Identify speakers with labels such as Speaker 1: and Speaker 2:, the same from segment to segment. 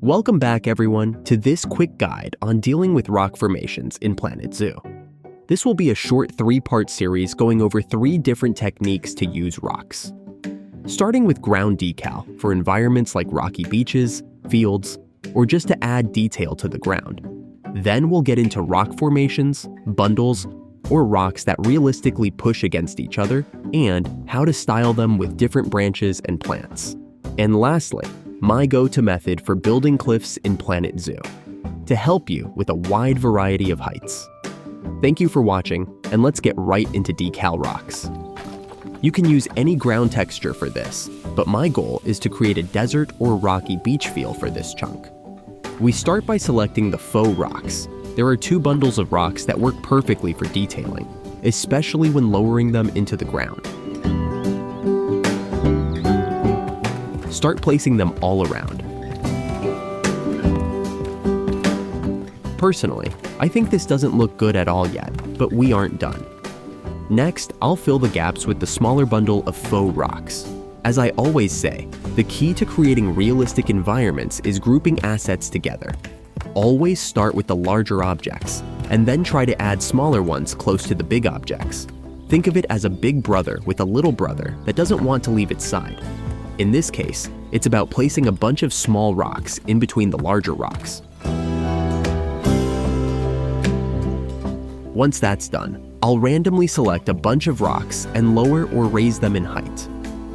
Speaker 1: Welcome back, everyone, to this quick guide on dealing with rock formations in Planet Zoo. This will be a short 3-part series going over 3 different techniques to use rocks. Starting with ground decal for environments like rocky beaches, fields, or just to add detail to the ground. Then we'll get into rock formations, bundles, or rocks that realistically push against each other, and how to style them with different branches and plants. And lastly, my go-to method for building cliffs in Planet Zoo, to help you with a wide variety of heights. Thank you for watching, and let's get right into decal rocks. You can use any ground texture for this, but my goal is to create a desert or rocky beach feel for this chunk. We start by selecting the faux rocks. There are 2 bundles of rocks that work perfectly for detailing, especially when lowering them into the ground. Start placing them all around. Personally, I think this doesn't look good at all yet, but we aren't done. Next, I'll fill the gaps with the smaller bundle of faux rocks. As I always say, the key to creating realistic environments is grouping assets together. Always start with the larger objects, and then try to add smaller ones close to the big objects. Think of it as a big brother with a little brother that doesn't want to leave its side. In this case, it's about placing a bunch of small rocks in between the larger rocks. Once that's done, I'll randomly select a bunch of rocks and lower or raise them in height.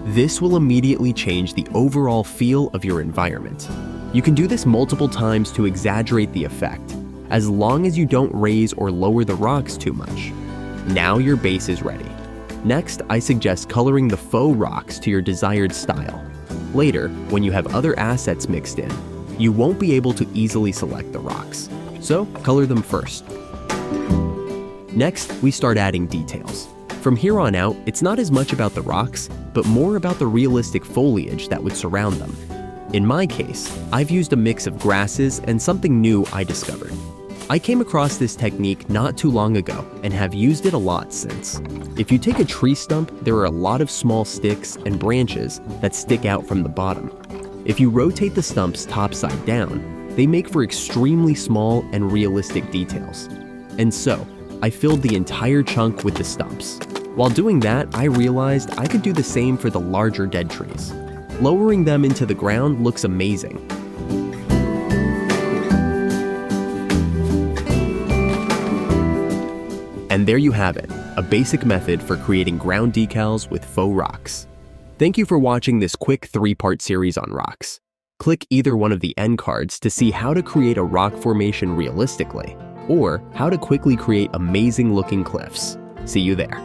Speaker 1: This will immediately change the overall feel of your environment. You can do this multiple times to exaggerate the effect, as long as you don't raise or lower the rocks too much. Now your base is ready. Next, I suggest coloring the faux rocks to your desired style. Later, when you have other assets mixed in, you won't be able to easily select the rocks, so color them first. Next, we start adding details. From here on out, it's not as much about the rocks, but more about the realistic foliage that would surround them. In my case, I've used a mix of grasses and something new I discovered. I came across this technique not too long ago and have used it a lot since. If you take a tree stump, there are a lot of small sticks and branches that stick out from the bottom. If you rotate the stumps topside down, they make for extremely small and realistic details. And so, I filled the entire chunk with the stumps. While doing that, I realized I could do the same for the larger dead trees. Lowering them into the ground looks amazing. And there you have it, a basic method for creating ground decals with faux rocks. Thank you for watching this quick 3-part series on rocks. Click either one of the end cards to see how to create a rock formation realistically, or how to quickly create amazing looking cliffs. See you there.